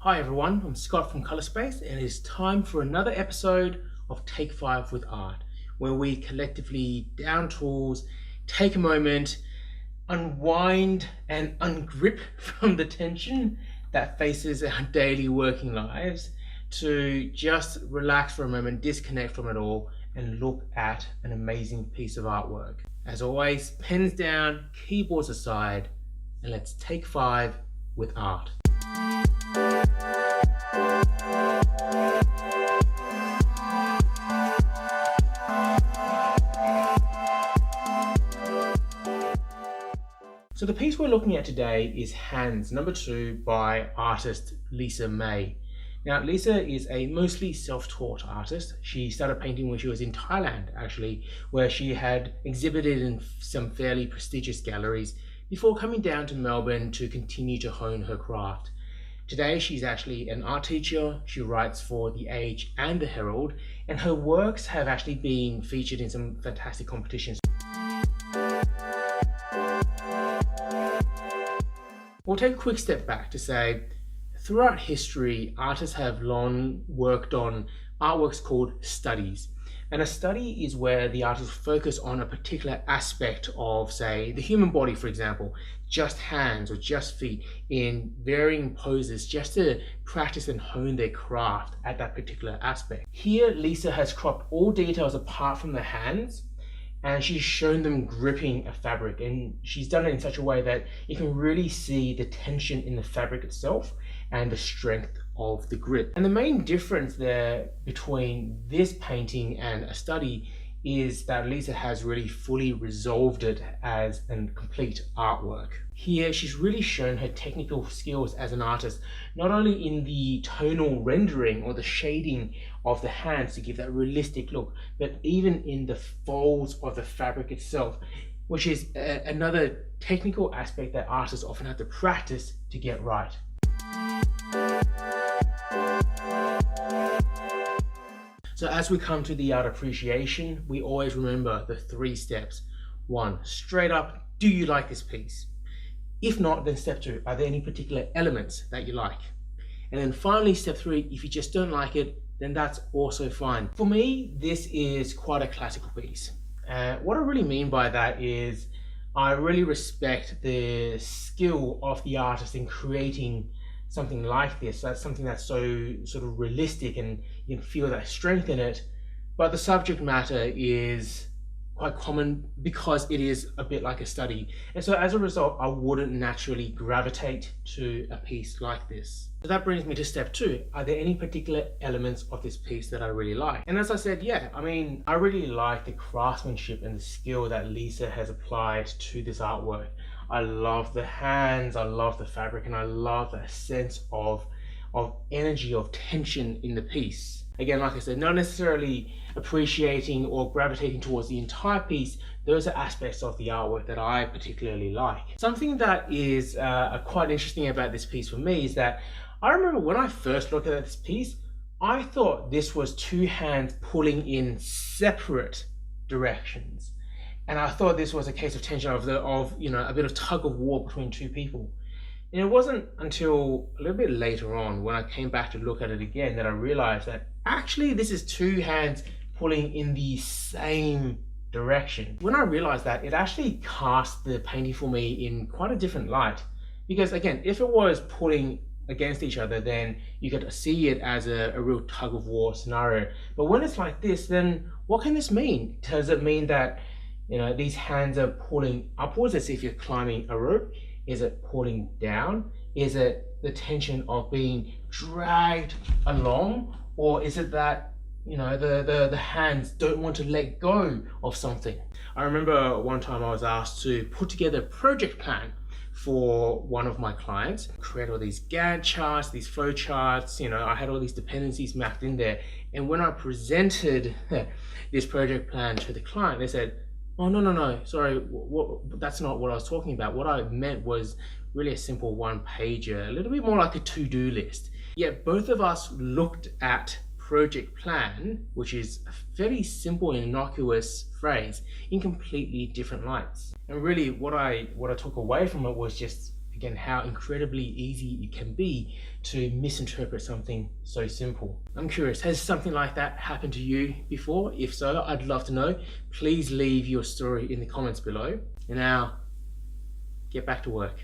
Hi everyone, I'm Scott from Color Space, and it is time for another episode of Take 5 with Art, where we collectively down tools, take a moment, unwind and ungrip from the tension that faces our daily working lives to just relax for a moment, disconnect from it all, and look at an amazing piece of artwork. As always, pens down, keyboards aside, and let's take 5 with art. So the piece we're looking at today is Hands number 2 by artist Lisa May. Now Lisa is a mostly self-taught artist. She started painting when she was in Thailand actually, where she had exhibited in some fairly prestigious galleries before coming down to Melbourne to continue to hone her craft. Today she's actually an art teacher. She writes for The Age and The Herald, and her works have actually been featured in some fantastic competitions. We'll take a quick step back to say, throughout history, artists have long worked on artworks called studies. And a study is where the artist focus on a particular aspect of, say, the human body, for example, just hands or just feet in varying poses, just to practice and hone their craft at that particular aspect. Here, Lisa has cropped all details apart from the hands, and she's shown them gripping a fabric, and she's done it in such a way that you can really see the tension in the fabric itself and the strength of the grip. And the main difference there between this painting and a study is that Lisa has really fully resolved it as a complete artwork. Here she's really shown her technical skills as an artist, not only in the tonal rendering or the shading of the hands to give that realistic look, but even in the folds of the fabric itself, which is another technical aspect that artists often have to practice to get right. So as we come to the art appreciation, we always remember the 3 steps. 1, straight up, do you like this piece? If not, then step 2, are there any particular elements that you like? And then finally, step 3, if you just don't like it, then that's also fine. For me, this is quite a classical piece. What I really mean by that is I really respect the skill of the artist in creating something like this. That's something that's so sort of realistic and you can feel that strength in it, but the subject matter is quite common because it is a bit like a study, and so as a result I wouldn't naturally gravitate to a piece like this. So that brings me to step 2. Are there any particular elements of this piece that I really like? And as I said, I really like the craftsmanship and the skill that Lisa has applied to this artwork. I love the hands, I love the fabric, and I love that sense of energy, of tension in the piece. Again, like I said, not necessarily appreciating or gravitating towards the entire piece. Those are aspects of the artwork that I particularly like. Something that is quite interesting about this piece for me is that I remember when I first looked at this piece, I thought this was 2 hands pulling in separate directions. And I thought this was a case of tension of a bit of tug of war between 2 people. And it wasn't until a little bit later on when I came back to look at it again that I realized that actually this is 2 hands pulling in the same direction. When I realized that, it actually cast the painting for me in quite a different light. Because again, if it was pulling against each other, then you could see it as a real tug of war scenario. But when it's like this, then what can this mean? Does it mean that these hands are pulling upwards as if you're climbing a rope? Is it pulling down? Is it the tension of being dragged along? Or is it that the hands don't want to let go of something? I remember one time I was asked to put together a project plan for one of my clients, create all these Gantt charts, these flow charts. I had all these dependencies mapped in there. And when I presented this project plan to the client, they said, "Oh, no, sorry, that's not what I was talking about. What I meant was really a simple 1-pager, a little bit more like a to-do list." Yet both of us looked at project plan, which is a very simple and innocuous phrase, in completely different lights. And really what I took away from it was just again, how incredibly easy it can be to misinterpret something so simple. I'm curious, has something like that happened to you before? If so, I'd love to know. Please leave your story in the comments below. And now, get back to work.